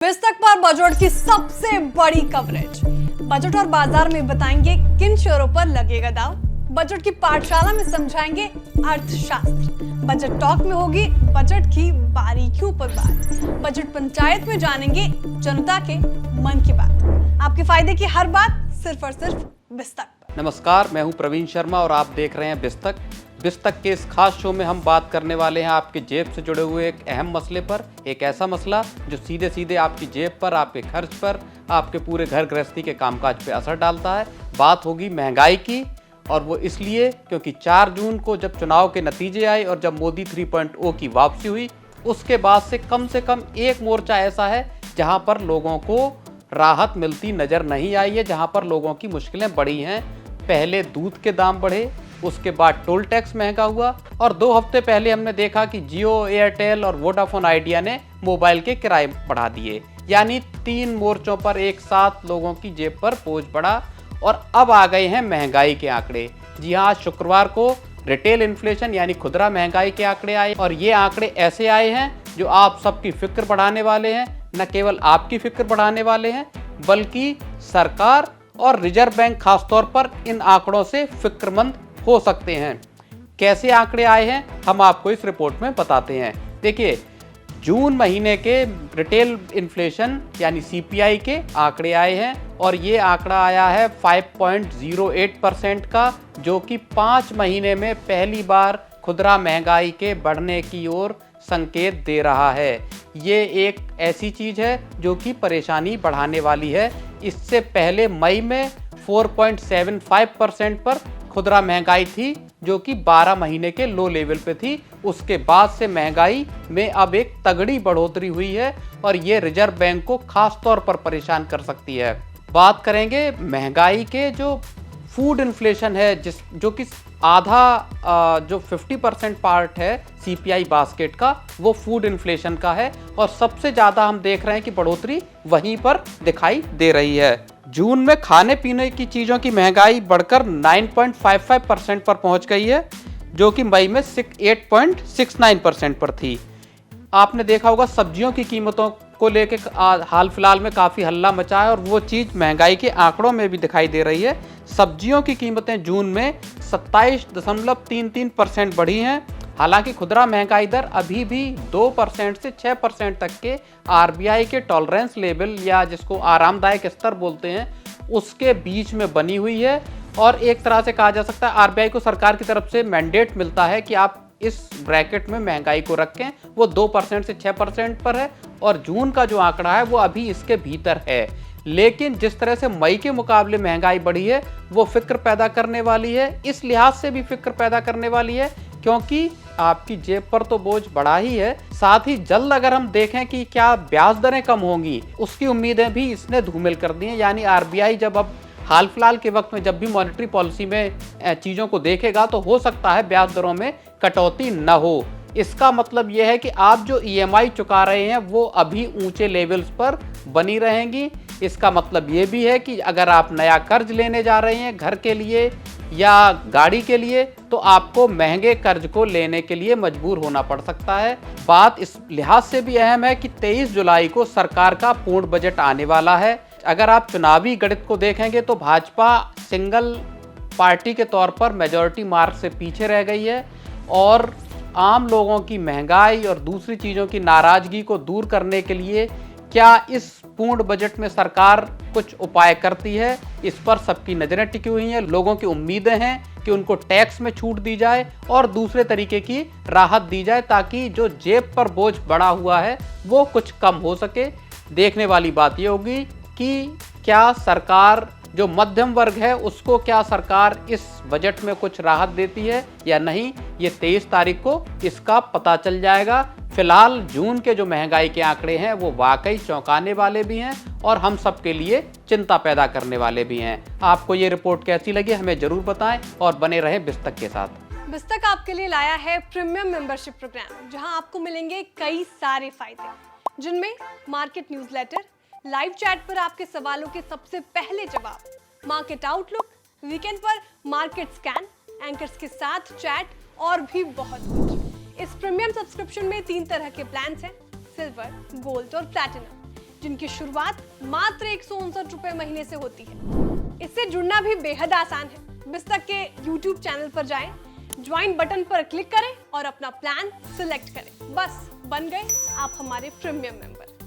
बिस्तक पर बजट की सबसे बड़ी कवरेज। बजट और बाजार में बताएंगे किन शेयरों पर लगेगा दाव। बजट की पाठशाला में समझाएंगे अर्थशास्त्र। बजट टॉक में होगी बजट की बारीकियों पर बात। बजट पंचायत में जानेंगे जनता के मन की बात। आपके फायदे की हर बात सिर्फ और सिर्फ बिस्तक पर। नमस्कार, मैं हूं प्रवीण शर्मा और आप देख रहे हैं बिस्तक। बिस्तक के इस खास शो में हम बात करने वाले हैं आपके जेब से जुड़े हुए एक अहम मसले पर। एक ऐसा मसला जो सीधे सीधे आपकी जेब पर, आपके खर्च पर, आपके पूरे घर गृहस्थी के कामकाज पे असर डालता है। बात होगी महंगाई की, और वो इसलिए क्योंकि 4 जून को जब चुनाव के नतीजे आए और जब मोदी 3.0 की वापसी हुई, उसके बाद से कम एक मोर्चा ऐसा है जहाँ पर लोगों को राहत मिलती नज़र नहीं आई है, जहाँ पर लोगों की मुश्किलें बढ़ी हैं। पहले दूध के दाम बढ़े, उसके बाद टोल टैक्स महंगा हुआ, और 2 हफ्ते पहले हमने देखा कि जियो, एयरटेल और वोडाफोन आइडिया ने मोबाइल के किराए बढ़ा दिए। यानी 3 मोर्चों पर एक साथ लोगों की जेब पर बोझ बढ़ा। और अब आ गए हैं महंगाई के आंकड़े। जी हाँ, शुक्रवार को रिटेल इन्फ्लेशन यानी खुदरा महंगाई के आंकड़े आए, और ये आंकड़े ऐसे आए हैं जो आप सबकी फिक्र बढ़ाने वाले हैं। न केवल आपकी फिक्र बढ़ाने वाले हैं, बल्कि सरकार और रिजर्व बैंक खासतौर पर इन आंकड़ों से फिक्रमंद हो सकते हैं। कैसे आंकड़े आए हैं हम आपको इस रिपोर्ट में बताते हैं। देखिए, जून महीने के रिटेल इन्फ्लेशन यानी सीपीआई के आंकड़े आए हैं, और ये आंकड़ा आया है 5.08% का, जो कि 5 महीने में पहली बार खुदरा महंगाई के बढ़ने की ओर संकेत दे रहा है। ये एक ऐसी चीज़ है जो कि परेशानी बढ़ाने वाली है। इससे पहले मई में 4.75% पर खुदरा महंगाई थी, जो कि 12 महीने के लो लेवल पे थी। उसके बाद से महंगाई में अब एक तगड़ी बढ़ोतरी हुई है, और ये रिजर्व बैंक को खास तौर पर परेशान कर सकती है। बात करेंगे महंगाई के जो फूड इन्फ्लेशन है, जो कि आधा जो 50% पार्ट है सीपीआई बास्केट का, वो फूड इन्फ्लेशन का है, और सबसे ज़्यादा हम देख रहे हैं कि बढ़ोतरी वहीं पर दिखाई दे रही है। जून में खाने पीने की चीज़ों की महंगाई बढ़कर 9.55% पर पहुंच गई है, जो कि मई में 8.69% पर थी। आपने देखा होगा सब्जियों की कीमतों को लेकर हाल फिलहाल में काफ़ी हल्ला मचा है, और वो चीज़ महंगाई के आंकड़ों में भी दिखाई दे रही है। सब्जियों की कीमतें जून में 27.33% बढ़ी हैं। हालांकि खुदरा महंगाई दर अभी भी 2% से 6% तक के आरबीआई के टॉलरेंस लेवल, या जिसको आरामदायक स्तर बोलते हैं, उसके बीच में बनी हुई है। और एक तरह से कहा जा सकता है आरबीआई को सरकार की तरफ से मैंडेट मिलता है कि आप इस ब्रैकेट में महंगाई को रखें। वो 2% से 6% पर है, और जून का जो आंकड़ा है वो अभी इसके भीतर है। लेकिन जिस तरह से मई के मुकाबले महंगाई बढ़ी है, वो फिक्र पैदा करने वाली है। इस लिहाज से भी फिक्र पैदा करने वाली है क्योंकि आपकी जेब पर तो बोझ बढ़ा ही है, साथ ही जल्द अगर हम देखें कि क्या ब्याज दरें कम होंगी, उसकी उम्मीदें भी इसने धूमिल कर दी हैं। यानी आरबीआई जब अब हाल फिलहाल के वक्त में जब भी मॉनेटरी पॉलिसी में चीज़ों को देखेगा, तो हो सकता है ब्याज दरों में कटौती न हो। इसका मतलब यह है कि आप जो ईएमआई चुका रहे हैं वो अभी ऊंचे लेवल्स पर बनी रहेंगी। इसका मतलब ये भी है कि अगर आप नया कर्ज लेने जा रहे हैं घर के लिए या गाड़ी के लिए, तो आपको महंगे कर्ज को लेने के लिए मजबूर होना पड़ सकता है। बात इस लिहाज से भी अहम है कि 23 जुलाई को सरकार का पूर्ण बजट आने वाला है। अगर आप चुनावी गणित को देखेंगे तो भाजपा सिंगल पार्टी के तौर पर मेजॉरिटी मार्क से पीछे रह गई है, और आम लोगों की महंगाई और दूसरी चीज़ों की नाराज़गी को दूर करने के लिए क्या इस पूर्ण बजट में सरकार कुछ उपाय करती है, इस पर सबकी नज़रें टिकी हुई हैं। लोगों की उम्मीदें हैं कि उनको टैक्स में छूट दी जाए और दूसरे तरीके की राहत दी जाए, ताकि जो जेब पर बोझ बढ़ा हुआ है वो कुछ कम हो सके। देखने वाली बात ये होगी कि क्या सरकार, जो मध्यम वर्ग है, उसको क्या सरकार इस बजट में कुछ राहत देती है या नहीं। ये 23 तारीख को इसका पता चल जाएगा। फिलहाल जून के जो महंगाई के आंकड़े हैं वो वाकई चौंकाने वाले भी हैं, और हम सब के लिए चिंता पैदा करने वाले भी हैं। आपको ये रिपोर्ट कैसी लगी हमें जरूर बताएं, और बने रहें बिस्तक के साथ। बिस्तक आपके लिए लाया है प्रीमियम मेंबरशिप प्रोग्राम, जहां आपको मिलेंगे कई सारे फायदे, जिनमें मार्केट न्यूज़लेटर, लाइव चैट पर आपके सवालों के सबसे पहले जवाब, मार्केट आउटलुक, वीकेंड पर मार्केट स्कैन, एंकर्स के साथ चैट, और भी बहुत कुछ। इस प्रीमियम सब्सक्रिप्शन में 3 तरह के प्लान्स हैं, सिल्वर, गोल्ड और प्लैटिनम। जिनकी शुरुआत मात्र 159 रुपए महीने से होती है। इससे जुड़ना भी बेहद आसान है। बिस्तक के YouTube चैनल पर जाएं, ज्वाइन बटन पर क्लिक करें और अपना प्लान सिलेक्ट करें। बस बन गए आप हमारे प्रीमियम मेंबर।